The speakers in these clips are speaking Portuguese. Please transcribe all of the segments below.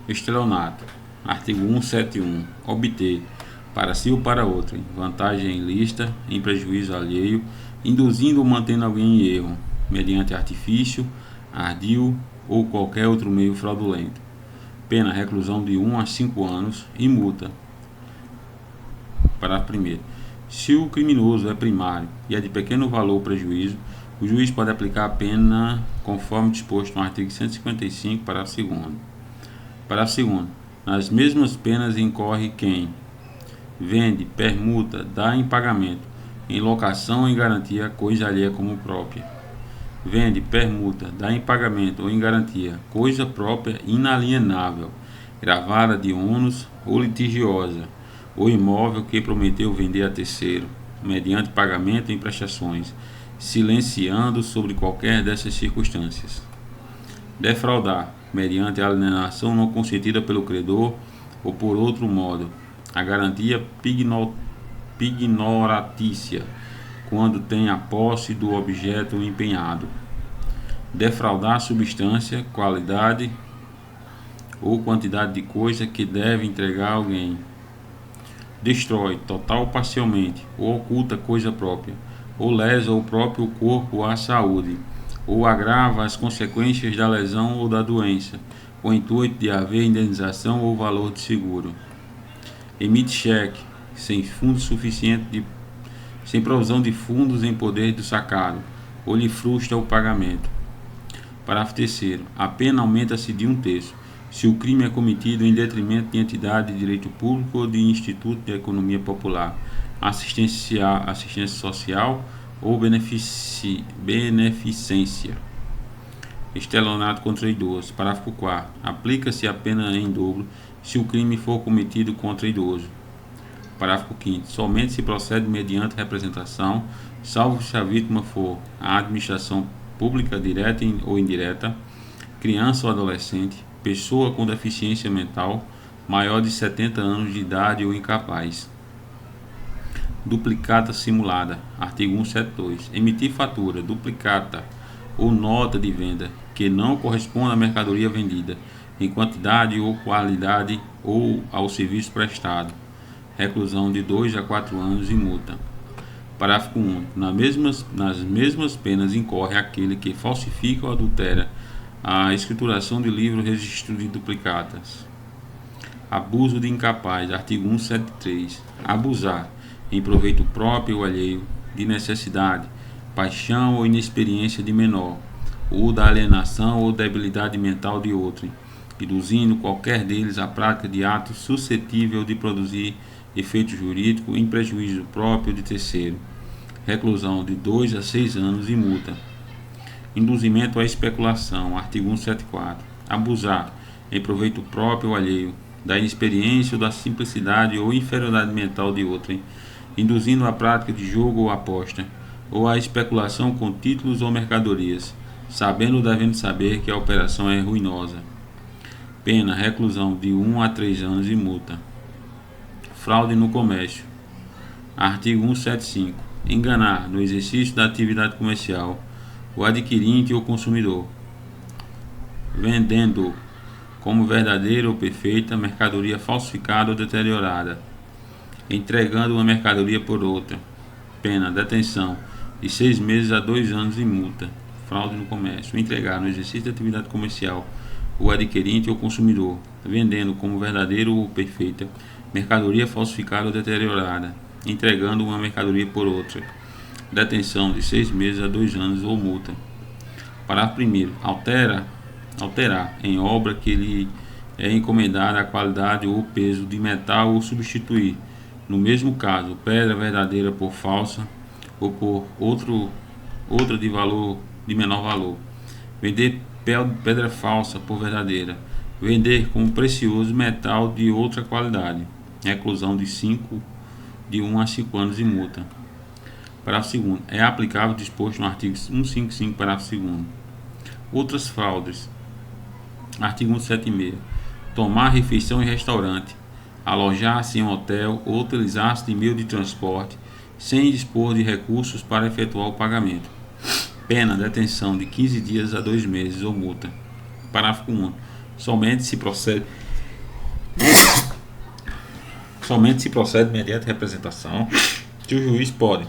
Estelionato. Artigo 171. Obter, para si ou para outrem, vantagem ilícita, em prejuízo alheio, induzindo ou mantendo alguém em erro, mediante artifício, ardil ou qualquer outro meio fraudulento. Pena, reclusão de 1 a 5 anos e multa. Parágrafo 1º. Se o criminoso é primário e é de pequeno valor ou prejuízo, o juiz pode aplicar a pena conforme disposto no artigo 155, parágrafo 2º. Parágrafo 2º. Nas mesmas penas incorre quem vende, permuta, dá em pagamento, em locação ou em garantia, coisa alheia como própria. Vende, permuta, dá em pagamento ou em garantia, coisa própria inalienável, gravada de ônus ou litigiosa, ou imóvel que prometeu vender a terceiro, mediante pagamento em prestações, silenciando sobre qualquer dessas circunstâncias. Defraudar, mediante alienação não consentida pelo credor ou por outro modo, a garantia pignoratícia, quando tem a posse do objeto empenhado. Defraudar substância, qualidade ou quantidade de coisa que deve entregar a alguém. Destrói, total ou parcialmente, ou oculta coisa própria, ou lesa o próprio corpo ou a saúde, ou agrava as consequências da lesão ou da doença, com o intuito de haver indenização ou valor de seguro. Emite cheque, sem fundo suficiente, sem provisão de fundos em poder do sacado, ou lhe frustra o pagamento. Parágrafo 3º. A pena aumenta-se de 1/3, se o crime é cometido em detrimento de entidade de direito público ou de instituto de economia popular, assistência social ou beneficência. Estelionato contra idoso. Parágrafo 4º. Aplica-se a pena em dobro se o crime for cometido contra idoso. Parágrafo 5º. Somente se procede mediante representação, salvo se a vítima for a administração pública direta ou indireta, criança ou adolescente, pessoa com deficiência mental, maior de 70 anos de idade ou incapaz. Duplicata simulada. Artigo 172. Emitir fatura, duplicata ou nota de venda que não corresponda à mercadoria vendida, em quantidade ou qualidade ou ao serviço prestado. Reclusão de 2 a 4 anos e multa. Parágrafo 1º. Nas mesmas penas incorre aquele que falsifica ou adultera a escrituração de livro registro de duplicatas. Abuso de incapaz. Artigo 173. Abusar, em proveito próprio ou alheio, de necessidade, paixão ou inexperiência de menor, ou da alienação ou debilidade mental de outrem, induzindo qualquer deles à prática de ato suscetível de produzir efeito jurídico em prejuízo próprio de terceiro. Reclusão de 2 a 6 anos e multa. Induzimento à especulação. Artigo 174. Abusar, em proveito próprio ou alheio, da inexperiência ou da simplicidade ou inferioridade mental de outrem, induzindo a prática de jogo ou aposta, ou a especulação com títulos ou mercadorias, sabendo ou devendo saber que a operação é ruinosa. Pena, reclusão de 1 a 3 anos e multa. Fraude no comércio. Artigo 175. Enganar, no exercício da atividade comercial, o adquirente ou consumidor, vendendo como verdadeira ou perfeita mercadoria falsificada ou deteriorada, entregando uma mercadoria por outra. Pena, detenção de 6 meses a 2 anos e multa. Fraude no comércio. Entregar, no exercício da atividade comercial, o adquirente ou consumidor, vendendo como verdadeira ou perfeita mercadoria falsificada ou deteriorada, entregando uma mercadoria por outra. Detenção de 6 meses a 2 anos ou multa. Parágrafo 1º. Alterar em obra que lhe é encomendada a qualidade ou peso de metal ou substituir, no mesmo caso, pedra verdadeira por falsa ou por outra de menor valor. Vender pedra falsa por verdadeira. Vender como precioso metal de outra qualidade. Reclusão de 1 a 5 anos e multa. Parágrafo 2º. É aplicável o disposto no artigo 155, parágrafo 2º. Outras fraudes. Artigo 176. Tomar refeição em restaurante, alojar-se em hotel ou utilizar-se de meio de transporte sem dispor de recursos para efetuar o pagamento. Pena, detenção de 15 dias a 2 meses ou multa. Parágrafo 1º. Somente se procede Somente se procede mediante representação que o juiz pode.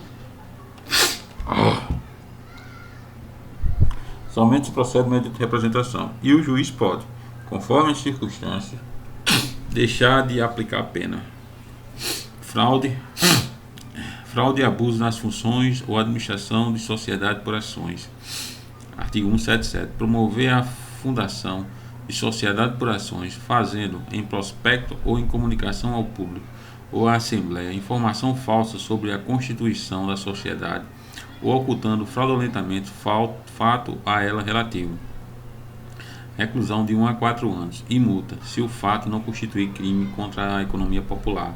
Somente se procede mediante representação e o juiz pode, conforme as circunstâncias, deixar de aplicar a pena. Fraude e abuso nas funções ou administração de sociedade por ações. Artigo 177. Promover a fundação de sociedade por ações, fazendo em prospecto ou em comunicação ao público ou à Assembleia informação falsa sobre a constituição da sociedade ou ocultando fraudulentamente fato a ela relativo. Reclusão de 1 a 4 anos e multa, se o fato não constituir crime contra a economia popular.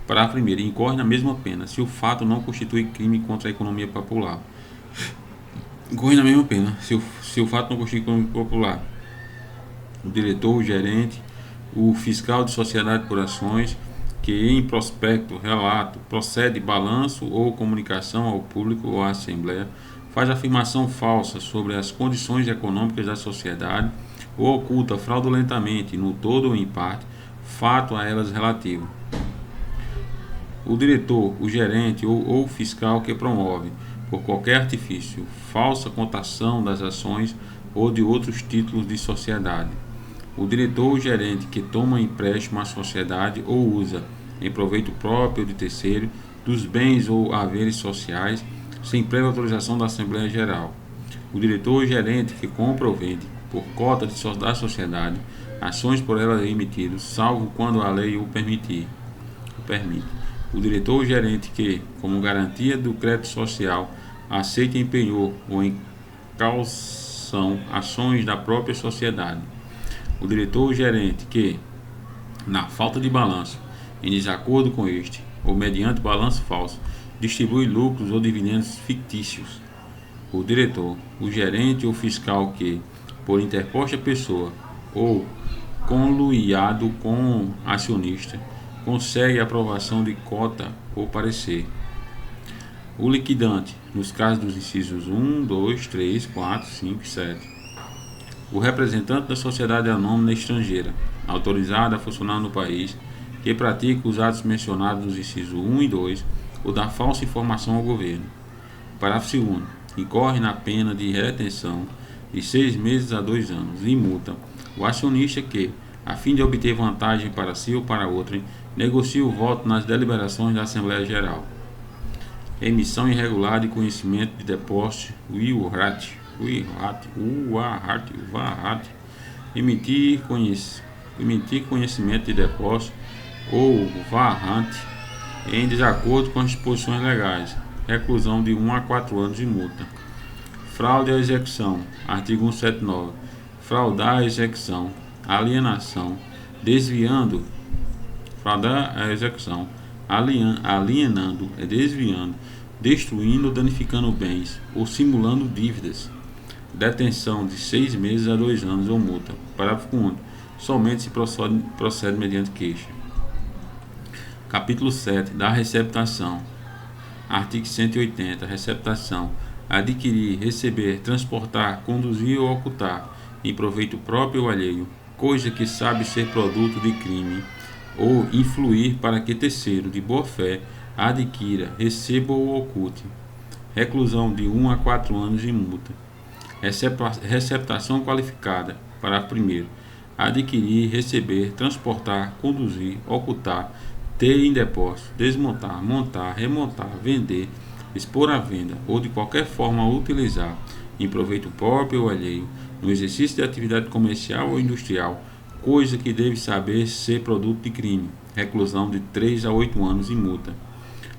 Parágrafo 1º. Incorre na mesma pena, se o fato não constitui crime contra a economia popular. Incorre na mesma pena, se o fato não constitui crime popular. O diretor, o gerente, o fiscal de sociedade por ações, que em prospecto, relato, procede balanço ou comunicação ao público ou à Assembleia, faz afirmação falsa sobre as condições econômicas da sociedade ou oculta fraudulentamente, no todo ou em parte, fato a elas relativo. O diretor, o gerente ou o fiscal que promove, por qualquer artifício, falsa cotação das ações ou de outros títulos de sociedade. O diretor ou gerente que toma empréstimo à sociedade ou usa, em proveito próprio ou de terceiro, dos bens ou haveres sociais, sem prévia autorização da Assembleia Geral. O diretor ou gerente que compra ou vende, por cota da sociedade, ações por ela emitidas, salvo quando a lei o permite. O diretor ou gerente que, como garantia do crédito social, aceita em penhor ou em calção ações da própria sociedade. O diretor ou gerente que, na falta de balanço, em desacordo com este, ou mediante balanço falso, distribui lucros ou dividendos fictícios. O diretor, o gerente ou fiscal que, por interposta pessoa ou conluiado com acionista, consegue aprovação de cota ou parecer. O liquidante, nos casos dos incisos 1, 2, 3, 4, 5 e 7. O representante da sociedade anônima estrangeira, autorizado a funcionar no país, que pratica os atos mencionados nos incisos 1 e 2, ou dá falsa informação ao governo. Parágrafo 2º. Incorre na pena de retenção de 6 meses a 2 anos e multa o acionista que, a fim de obter vantagem para si ou para outrem, negocia o voto nas deliberações da Assembleia Geral. Emissão irregular de conhecimento de depósito, emitir conhecimento de depósito ou varrante em desacordo com as disposições legais. Reclusão de 1 a 4 anos e multa. Fraude à execução. Artigo 179. Fraudar a execução, alienação, desviando, fraudar a execução, alienando, desviando, destruindo ou danificando bens ou simulando dívidas. Detenção de 6 meses a 2 anos ou multa. Parágrafo único. Somente se procede mediante queixa. Capítulo 7. Da receptação. Artigo 180. Receptação. Adquirir, receber, transportar, conduzir ou ocultar, em proveito próprio ou alheio, coisa que sabe ser produto de crime, ou influir para que terceiro, de boa fé, adquira, receba ou oculte. Reclusão de 1 a 4 anos e multa. Receptação qualificada. Parágrafo 1º. Adquirir, receber, transportar, conduzir, ocultar, ter em depósito, desmontar, montar, remontar, vender, expor à venda ou de qualquer forma utilizar, em proveito próprio ou alheio, no exercício de atividade comercial ou industrial, coisa que deve saber ser produto de crime. Reclusão de 3 a 8 anos e multa.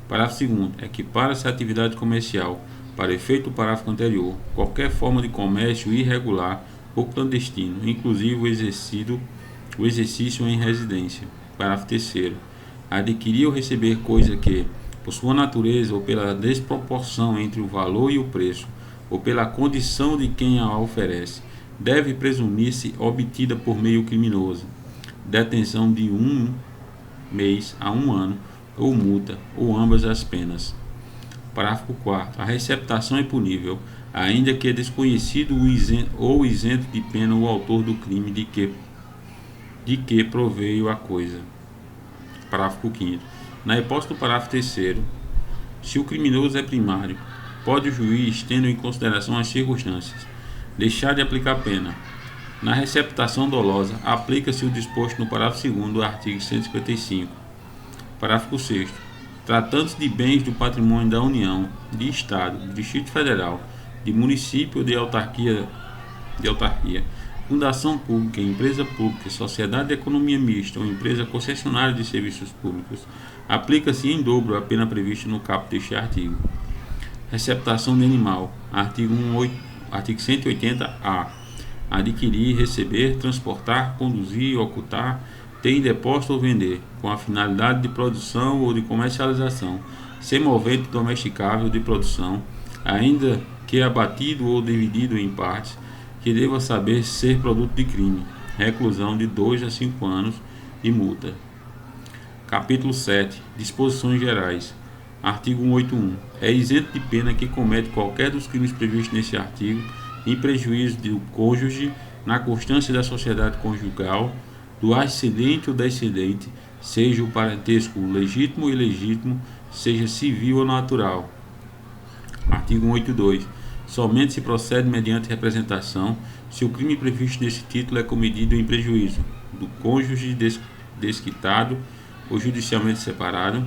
Parágrafo 2º. Equipara-se a atividade comercial, para efeito do parágrafo anterior, qualquer forma de comércio irregular ou clandestino, inclusive o exercício em residência. Parágrafo 3º. Adquirir ou receber coisa que, por sua natureza ou pela desproporção entre o valor e o preço, ou pela condição de quem a oferece, deve presumir-se obtida por meio criminoso. Detenção de 1 mês a 1 ano, ou multa, ou ambas as penas. Parágrafo 4º. A receptação é punível, ainda que desconhecido ou isento de pena o autor do crime de que proveio a coisa. Parágrafo 5º. Na hipótese do parágrafo 3º, se o criminoso é primário, pode o juiz, tendo em consideração as circunstâncias, deixar de aplicar a pena. Na receptação dolosa, aplica-se o disposto no parágrafo 2º do artigo 155. Parágrafo 6º. Tratando-se de bens do patrimônio da União, de Estado, do Distrito Federal, de município ou de autarquia, fundação pública, empresa pública, sociedade de economia mista ou empresa concessionária de serviços públicos, aplica-se em dobro a pena prevista no caput deste artigo. Receptação de animal, artigo 180-A. Adquirir, receber, transportar, conduzir, ocultar, ter em depósito ou vender, com a finalidade de produção ou de comercialização, semovente domesticável de produção, ainda que abatido ou dividido em partes, que deva saber ser produto de crime, reclusão de 2 a 5 anos e multa. Capítulo 7. Disposições gerais. Artigo 181. É isento de pena que comete qualquer dos crimes previstos neste artigo, em prejuízo do cônjuge, na constância da sociedade conjugal, do ascendente ou descendente, seja o parentesco legítimo ou ilegítimo, seja civil ou natural. Artigo 182. Somente se procede mediante representação se o crime previsto nesse título é cometido em prejuízo do cônjuge desquitado ou judicialmente separado,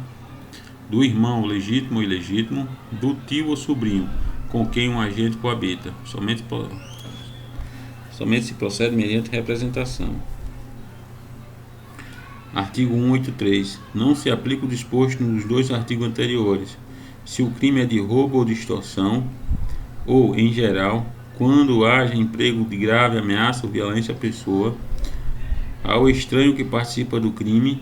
do irmão legítimo ou ilegítimo, do tio ou sobrinho com quem um agente coabita. Somente se procede mediante representação. Artigo 183. Não se aplica o disposto nos dois artigos anteriores, se o crime é de roubo ou de extorsão, ou, em geral, quando haja emprego de grave ameaça ou violência à pessoa, ao estranho que participa do crime,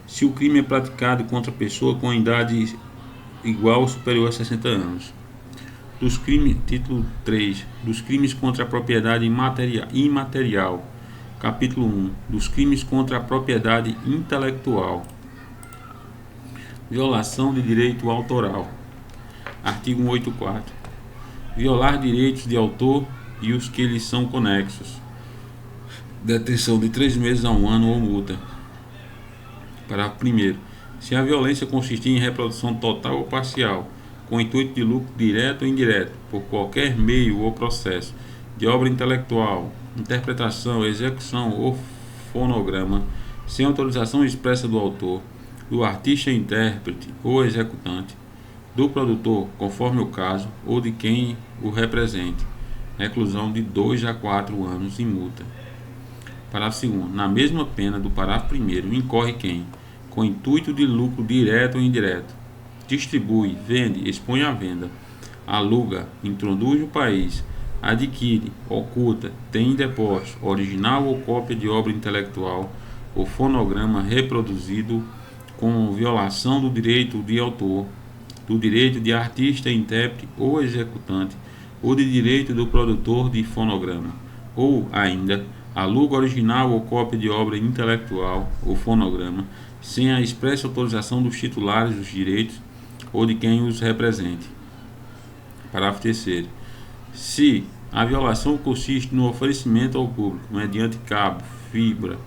se o crime é praticado contra a pessoa com idade igual ou superior a 60 anos. Título 3. Dos crimes contra a propriedade imaterial. Capítulo 1. Dos crimes contra a propriedade intelectual. Violação de direito autoral. Artigo 184. Violar direitos de autor e os que lhes são conexos. Detenção de 3 meses a 1 ano ou multa. Parágrafo 1º. Se a violência consistir em reprodução total ou parcial, com intuito de lucro direto ou indireto, por qualquer meio ou processo, de obra intelectual, interpretação, execução ou fonograma, sem autorização expressa do autor, do artista intérprete ou executante, do produtor, conforme o caso, ou de quem o represente, reclusão de 2 a 4 anos e multa. Parágrafo 2º. Na mesma pena do parágrafo 1º, incorre quem, com intuito de lucro direto ou indireto, distribui, vende, expõe à venda, aluga, introduz no país, adquire, oculta, tem em depósito, original ou cópia de obra intelectual ou fonograma reproduzido com violação do direito de autor, do direito de artista, intérprete ou executante, ou de direito do produtor de fonograma, ou ainda aluga original ou cópia de obra intelectual ou fonograma, sem a expressa autorização dos titulares dos direitos ou de quem os represente. Parágrafo 3º. Se a violação consiste no oferecimento ao público, mediante cabo, fibra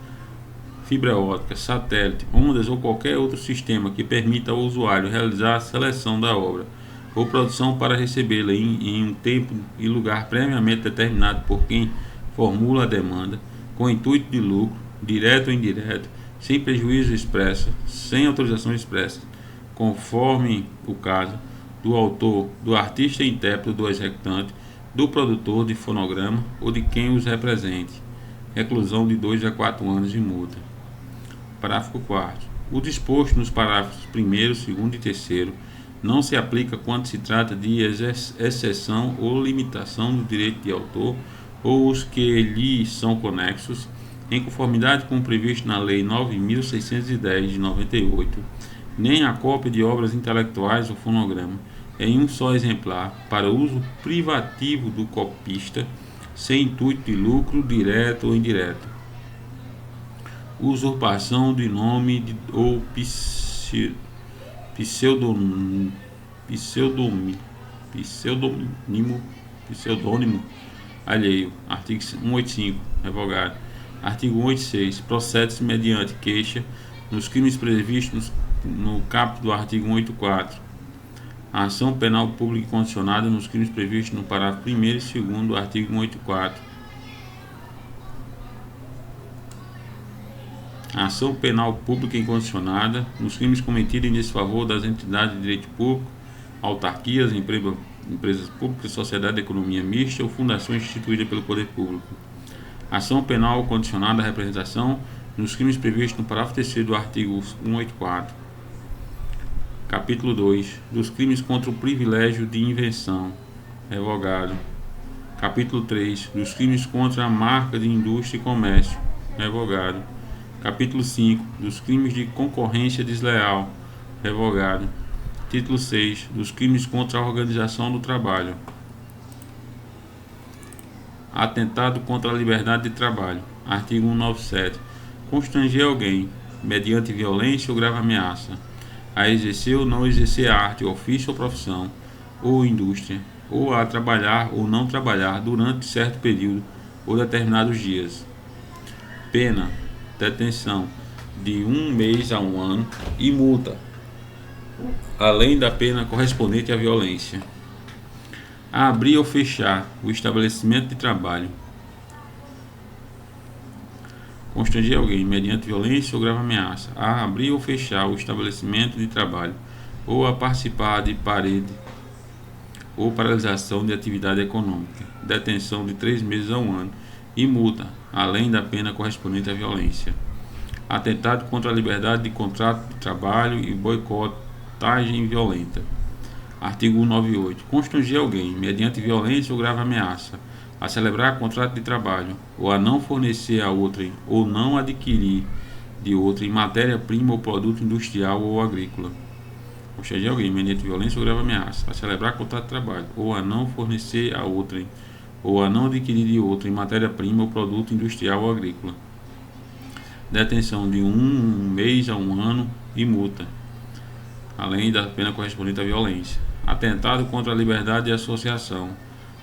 ótica, satélite, ondas ou qualquer outro sistema que permita ao usuário realizar a seleção da obra ou produção para recebê-la em um tempo e lugar previamente determinado por quem formula a demanda, com intuito de lucro, direto ou indireto, sem prejuízo expresso, sem autorização expressa, conforme o caso, do autor, do artista intérprete, do executante, do produtor de fonograma ou de quem os represente, reclusão de 2 a 4 anos e multa. Parágrafo 4º. O disposto nos parágrafos 1º, 2º e 3º não se aplica quando se trata de exceção ou limitação do direito de autor ou os que lhe são conexos, em conformidade com o previsto na Lei 9.610 de 98, nem a cópia de obras intelectuais ou fonograma, em um só exemplar, para uso privativo do copista, sem intuito de lucro direto ou indireto. Usurpação de nome ou pseudônimo alheio. Artigo 185, revogado. Artigo 186. Procede-se mediante queixa nos crimes previstos no caput do artigo 184. A ação penal pública condicionada nos crimes previstos no parágrafo 1º e 2º do artigo 184. A ação penal pública incondicionada nos crimes cometidos em desfavor das entidades de direito público, autarquias, empresas públicas, sociedade de economia mista ou fundações instituídas pelo poder público. Ação penal condicionada à representação nos crimes previstos no parágrafo 3º do artigo 184. Capítulo 2. Dos crimes contra o privilégio de invenção, revogado. Capítulo 3. Dos crimes contra a marca de indústria e comércio, revogado. Capítulo 5. Dos crimes de concorrência desleal, revogado. Título 6. Dos crimes contra a organização do trabalho. Atentado contra a liberdade de trabalho. Artigo 197. Constranger alguém, mediante violência ou grave ameaça, a exercer ou não exercer arte, ofício ou profissão, ou indústria, ou a trabalhar ou não trabalhar durante certo período ou determinados dias. Pena: detenção de 1 mês a 1 ano e multa, além da pena correspondente à violência. Abrir ou fechar o estabelecimento de trabalho. Constranger alguém, mediante violência ou grave ameaça, a abrir ou fechar o estabelecimento de trabalho, ou a participar de parede ou paralisação de atividade econômica. Detenção de 3 meses a 1 ano e multa, além da pena correspondente à violência. Atentado contra a liberdade de contrato de trabalho e boicotagem violenta. Artigo 198. Constranger alguém, mediante violência ou grave ameaça, a celebrar contrato de trabalho, ou a não fornecer a outrem, ou não adquirir de outrem matéria-prima ou produto industrial ou agrícola. Constranger alguém, mediante violência ou grave ameaça, a celebrar contrato de trabalho, ou a não fornecer a outrem, ou a não adquirir de outrem matéria-prima ou produto industrial ou agrícola. Detenção de 1 mês a 1 ano e multa, além da pena correspondente à violência. Atentado contra a liberdade de associação.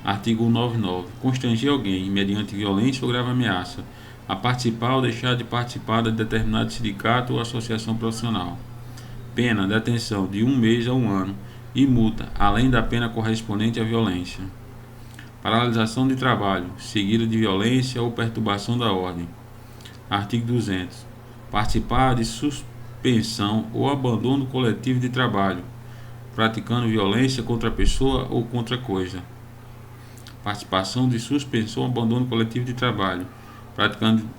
Artigo 199. Constranger alguém, mediante violência ou grave ameaça, a participar ou deixar de participar de determinado sindicato ou associação profissional. Pena: detenção de 1 mês a 1 ano e multa, além da pena correspondente à violência. Paralisação de trabalho, seguida de violência ou perturbação da ordem. Artigo 200. Participar de suspensão ou abandono coletivo de trabalho, praticando violência contra a pessoa ou contra coisa. Participação de suspensão ou abandono coletivo de trabalho,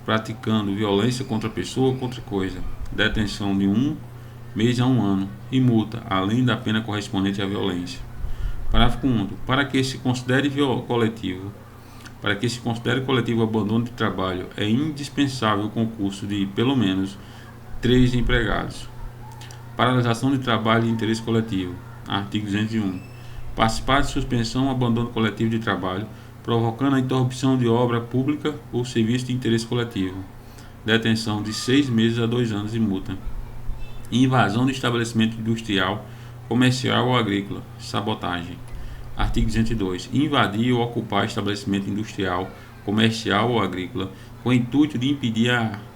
praticando violência contra a pessoa ou contra coisa. Detenção de 1 mês a 1 ano e multa, além da pena correspondente à violência. Parágrafo único. Para que se considere coletivo o abandono de trabalho, é indispensável o concurso de, pelo menos, 3 empregados. Paralisação de trabalho de interesse coletivo. Artigo 201. Participar de suspensão ou abandono coletivo de trabalho, provocando a interrupção de obra pública ou serviço de interesse coletivo. Detenção de 6 meses a 2 anos e multa. Invasão de estabelecimento industrial, comercial ou agrícola. Sabotagem. Artigo 202. Invadir ou ocupar estabelecimento industrial, comercial ou agrícola, com o intuito de impedir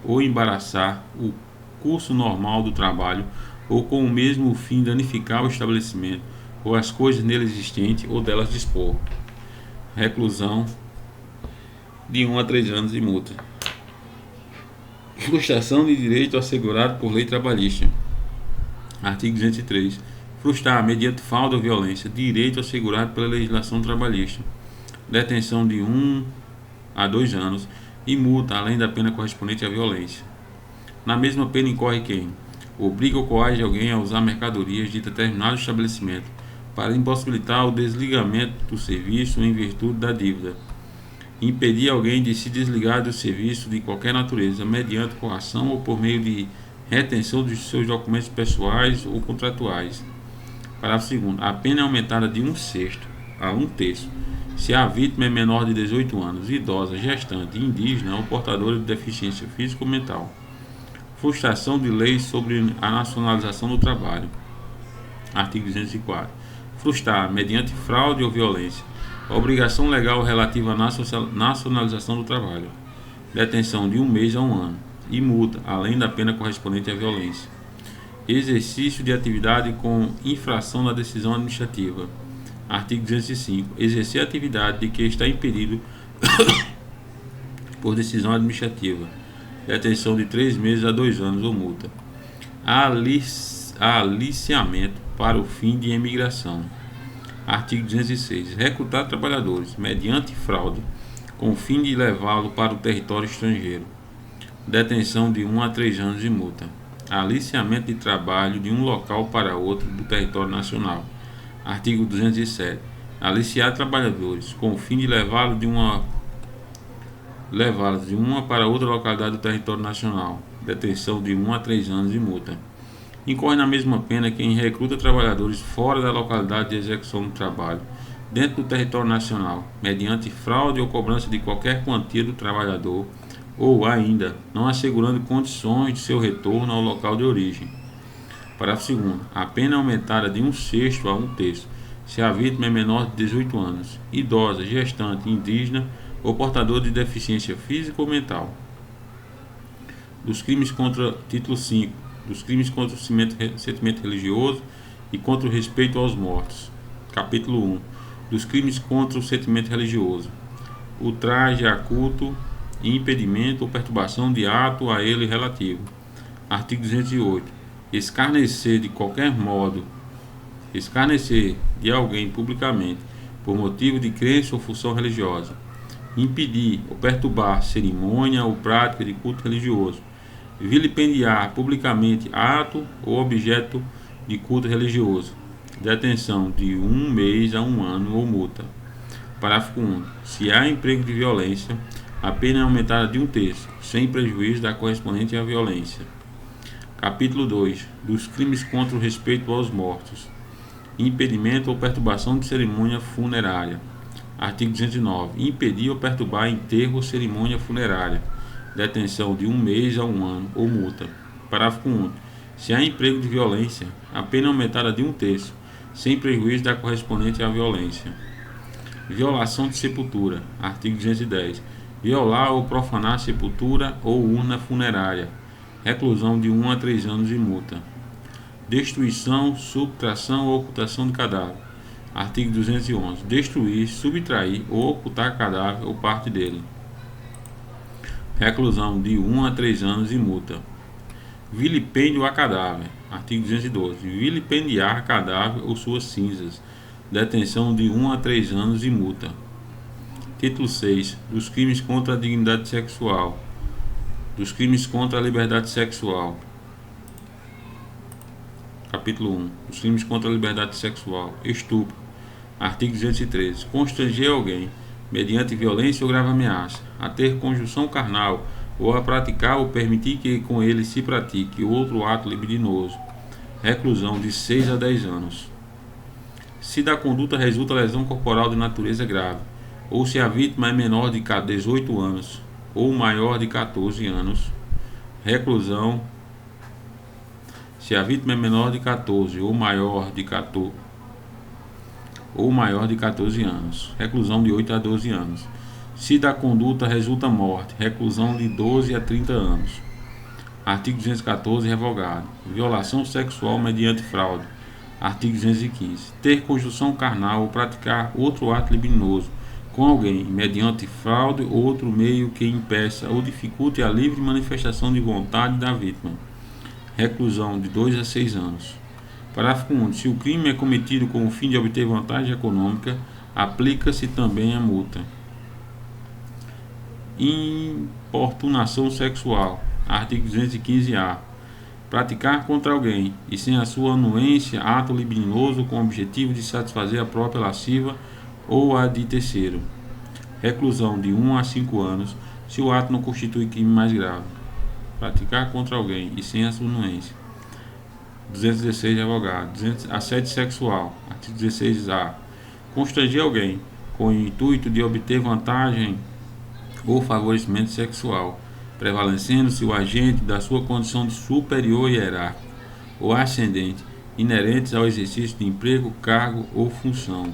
ou embaraçar o curso normal do trabalho, ou com o mesmo fim danificar o estabelecimento, ou as coisas nele existentes, ou delas dispor. Reclusão de 1 a 3 anos e multa. Frustração de direito assegurado por lei trabalhista. Artigo 203. Frustrar, mediante fraude ou violência, direito assegurado pela legislação trabalhista. Detenção de 1 a 2 anos e multa, além da pena correspondente à violência. Na mesma pena incorre quem obriga ou coage alguém a usar mercadorias de determinado estabelecimento para impossibilitar o desligamento do serviço em virtude da dívida. Impedir alguém de se desligar do serviço de qualquer natureza, mediante coação ou por meio de retenção dos seus documentos pessoais ou contratuais. Parágrafo 2º. A pena é aumentada de 1/6 a 1/3 se a vítima é menor de 18 anos, idosa, gestante, indígena ou portadora de deficiência física ou mental. Frustração de lei sobre a nacionalização do trabalho. Artigo 204. Frustrar, mediante fraude ou violência, a obrigação legal relativa à nacionalização do trabalho. Detenção de 1 mês a 1 ano, e multa, além da pena correspondente à violência. Exercício de atividade com infração da decisão administrativa. Artigo 205. Exercer a atividade de que está impedido por decisão administrativa. Detenção de 3 meses a 2 anos ou multa. Aliciamento para o fim de imigração. Artigo 206. Recrutar trabalhadores mediante fraude com o fim de levá-lo para o território estrangeiro. Detenção de 1 a 3 anos de multa. Aliciamento de trabalho de um local para outro do território nacional. Artigo 207. Aliciar trabalhadores com o fim de levá-los de uma para outra localidade do território nacional. Detenção de 1 a 3 anos de multa. Incorre na mesma pena quem recruta trabalhadores fora da localidade de execução do trabalho, dentro do território nacional, mediante fraude ou cobrança de qualquer quantia do trabalhador, ou ainda, não assegurando condições de seu retorno ao local de origem. Parágrafo 2º. A pena é aumentada de 1/6 a 1/3, se a vítima é menor de 18 anos, idosa, gestante, indígena ou portador de deficiência física ou mental. Título 5. Dos crimes contra o sentimento religioso e contra o respeito aos mortos. Capítulo 1. Dos crimes contra o sentimento religioso. Ultraje a culto e impedimento ou perturbação de ato a ele relativo. Artigo 208. Escarnecer de alguém publicamente por motivo de crença ou função religiosa. Impedir ou perturbar cerimônia ou prática de culto religioso. Vilipendiar publicamente ato ou objeto de culto religioso. Detenção de 1 mês a 1 ano ou multa. Parágrafo 1. Se há emprego de violência, a pena é aumentada de 1/3, sem prejuízo da correspondente à violência. Capítulo 2. Dos crimes contra o respeito aos mortos. Impedimento ou perturbação de cerimônia funerária. Artigo 209. Impedir ou perturbar enterro ou cerimônia funerária. Detenção de 1 mês a 1 ano ou multa. Parágrafo 1. Se há emprego de violência, a pena é aumentada de 1/3, sem prejuízo da correspondente à violência. Violação de sepultura. Artigo 210. Violar ou profanar sepultura ou urna funerária. Reclusão de 1 a 3 anos e multa. Destruição, subtração ou ocultação de cadáver. Artigo 211. Destruir, subtrair ou ocultar cadáver ou parte dele. Reclusão de 1 a 3 anos e multa. Vilipêndio a cadáver. Artigo 212. Vilipendiar cadáver ou suas cinzas. Detenção de 1 a 3 anos e multa. Título 6. Dos crimes contra a dignidade sexual. Dos crimes contra a liberdade sexual. Capítulo 1. Dos crimes contra a liberdade sexual. Estupro. Artigo 213. Constranger alguém, mediante violência ou grave ameaça, a ter conjunção carnal ou a praticar ou permitir que com ele se pratique outro ato libidinoso. Reclusão de 6 a 10 anos. Se da conduta resulta lesão corporal de natureza grave, ou se a vítima é menor de 18 anos ou maior de 14 anos, reclusão. Se a vítima é menor de 14 ou maior de 14 anos, reclusão de 8 a 12 anos. Se da conduta resulta morte, reclusão de 12 a 30 anos. Artigo 214, revogado. Violação sexual mediante fraude. Artigo 215. Ter conjunção carnal ou praticar outro ato libidinoso com alguém, mediante fraude ou outro meio que impeça ou dificulte a livre manifestação de vontade da vítima. Reclusão de 2 a 6 anos. Parágrafo 1. Se o crime é cometido com o fim de obter vantagem econômica, aplica-se também a multa. Importunação sexual. Artigo 215-A. Praticar contra alguém, e sem a sua anuência, ato libidinoso com o objetivo de satisfazer a própria lasciva ou a de terceiro. Reclusão de 1 a 5 anos, se o ato não constitui crime mais grave. Praticar contra alguém, e sem a sua anuência. 216, revogado. Assédio sexual. Artigo 16-A. Constranger alguém com o intuito de obter vantagem ou favorecimento sexual, prevalecendo-se o agente da sua condição de superior hierárquico ou ascendente, inerentes ao exercício de emprego, cargo ou função.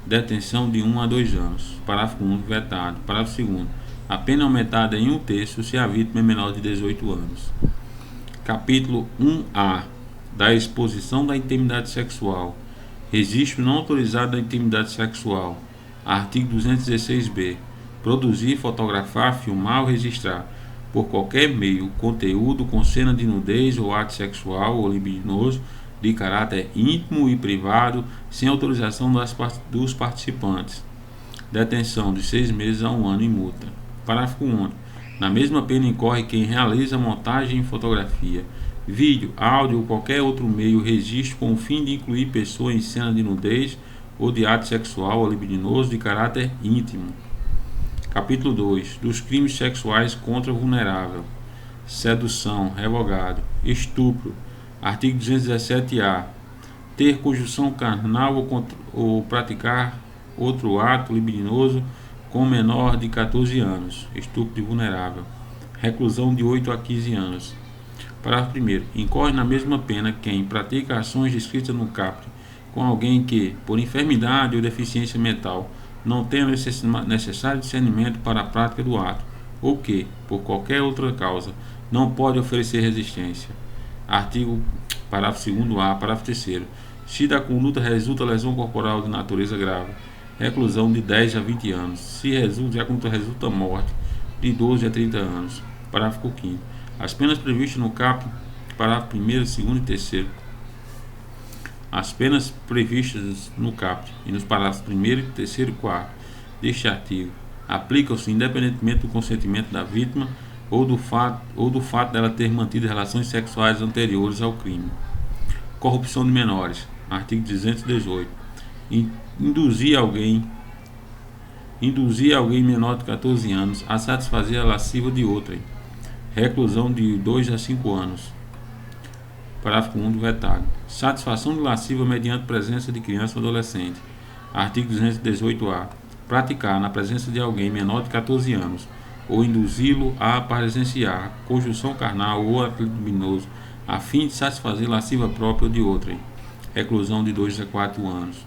Detenção de 1 a 2 anos. Parágrafo 1, vetado. Parágrafo 2º. A pena é aumentada em 1/3 se a vítima é menor de 18 anos. Capítulo 1A da exposição da intimidade sexual. Registro não autorizado da intimidade sexual. Artigo 216b. Produzir, fotografar, filmar ou registrar, por qualquer meio, conteúdo com cena de nudez ou ato sexual ou libidinoso de caráter íntimo e privado, sem autorização dos participantes. Detenção de 6 meses a 1 ano e multa. Parágrafo único. Na mesma pena incorre quem realiza montagem em fotografia, vídeo, áudio ou qualquer outro meio registro com o fim de incluir pessoa em cena de nudez ou de ato sexual ou libidinoso de caráter íntimo. Capítulo 2. Dos crimes sexuais contra o vulnerável. Sedução, revogado. Estupro. Artigo 217-A. Ter conjunção carnal ou praticar outro ato libidinoso com menor de 14 anos. Estupro de vulnerável. Reclusão de 8 a 15 anos. Parágrafo 1º. Incorre na mesma pena quem pratica ações descritas no caput com alguém que, por enfermidade ou deficiência mental, não tenha necessário discernimento para a prática do ato, ou que, por qualquer outra causa, não pode oferecer resistência. Parágrafo 2º-A. Parágrafo 3º. Se da conduta resulta lesão corporal de natureza grave, reclusão de 10 a 20 anos. Se a conduta resulta morte, de 12 a 30 anos. Parágrafo 5º. As penas previstas no caput, parágrafo 1º, 2º e 3º. As penas previstas no caput e nos parágrafos 1º, 3º e 4º deste artigo aplicam-se independentemente do consentimento da vítima ou do fato dela ter mantido relações sexuais anteriores ao crime. Corrupção de menores. Artigo 218. Induzir alguém menor de 14 anos a satisfazer a lasciva de outrem. Reclusão de 2 a 5 anos. Parágrafo 1º vetado. Satisfação de lasciva mediante presença de criança ou adolescente. Artigo 218-A. Praticar na presença de alguém menor de 14 anos ou induzi-lo a presenciar conjunção carnal ou ato libidinoso a fim de satisfazer lasciva própria ou de outrem. Reclusão de 2 a 4 anos.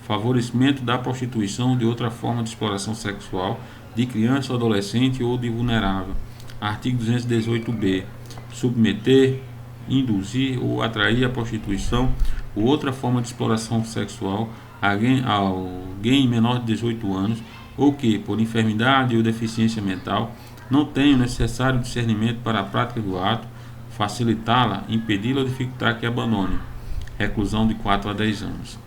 Favorecimento da prostituição ou de outra forma de exploração sexual de criança ou adolescente ou de vulnerável. Artigo 218-B. Submeter, induzir ou atrair a prostituição ou outra forma de exploração sexual alguém menor de 18 anos ou que, por enfermidade ou deficiência mental, não tenha o necessário discernimento para a prática do ato, facilitá-la, impedi-la ou dificultar que abandone. Reclusão de 4 a 10 anos.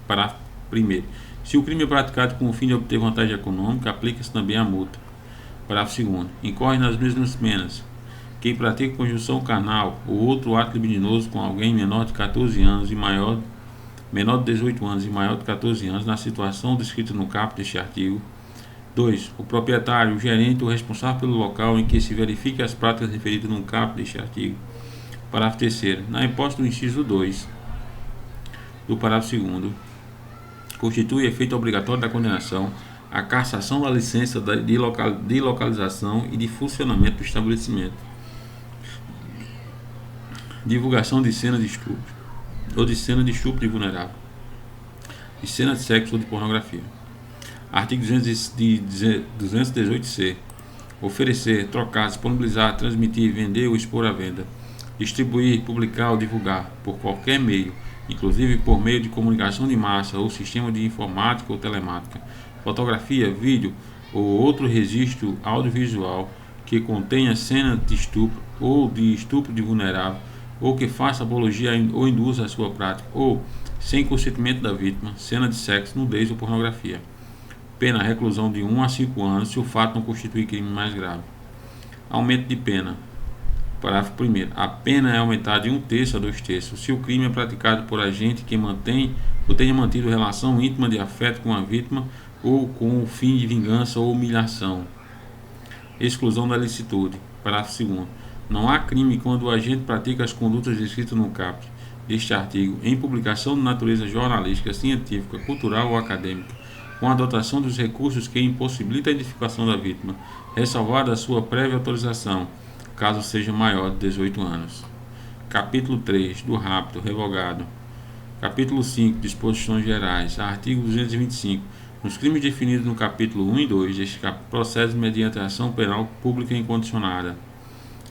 Parágrafo 1º. Se o crime é praticado com o fim de obter vantagem econômica, aplica-se também a multa. Parágrafo 2º. Incorre nas mesmas penas quem pratica conjunção carnal ou outro ato libidinoso com alguém menor de 14 anos e menor de 18 anos e maior de 14 anos na situação descrita no caput deste artigo. 2. O proprietário, o gerente ou responsável pelo local em que se verifique as práticas referidas no caput deste artigo. Parágrafo 3º. Na hipótese do inciso 2 do parágrafo 2º, constitui efeito obrigatório da condenação a cassação da licença de localização e de funcionamento do estabelecimento. Divulgação de cena de estupro ou de cena de estupro de vulnerável, de cena de sexo ou de pornografia. Artigo 218-C. Oferecer, trocar, disponibilizar, transmitir, vender ou expor à venda, distribuir, publicar ou divulgar, por qualquer meio, inclusive por meio de comunicação de massa ou sistema de informática ou telemática, fotografia, vídeo ou outro registro audiovisual que contenha cena de estupro ou de estupro de vulnerável, ou que faça apologia ou induza a sua prática, ou, sem consentimento da vítima, cena de sexo, nudez ou pornografia. Pena reclusão de 1 a 5 anos se o fato não constituir crime mais grave. Aumento de pena. Parágrafo 1º. A pena é aumentada de 1/3 a 2/3 se o crime é praticado por agente que mantém ou tenha mantido relação íntima de afeto com a vítima ou com o fim de vingança ou humilhação. Exclusão da licitude. Parágrafo 2º. Não há crime quando o agente pratica as condutas descritas no caput deste artigo em publicação de natureza jornalística, científica, cultural ou acadêmica, com a dotação dos recursos que impossibilita a identificação da vítima, ressalvada a sua prévia autorização, caso seja maior de 18 anos. Capítulo 3 do rapto, revogado. Capítulo 5, disposições gerais. Artigo 225. Nos crimes definidos no capítulo 1 e 2 deste capítulo, procede mediante ação penal pública incondicionada.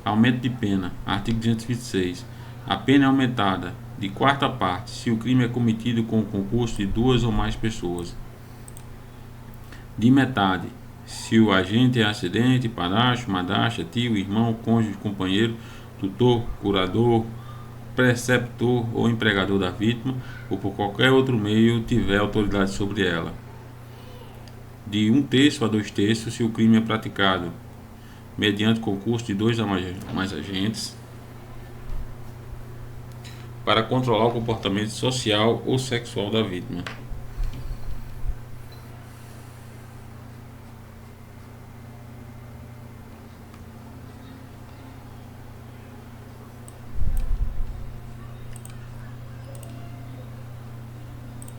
Aumento de pena. Artigo 226. A pena é aumentada de quarta parte se o crime é cometido com o concurso de duas ou mais pessoas. De metade, se o agente é acidente, padrasto, madrasta, tio, irmão, cônjuge, companheiro, tutor, curador, preceptor ou empregador da vítima, ou por qualquer outro meio tiver autoridade sobre ela. De 1/3 a 2/3 se o crime é praticado mediante concurso de dois ou mais agentes para controlar o comportamento social ou sexual da vítima.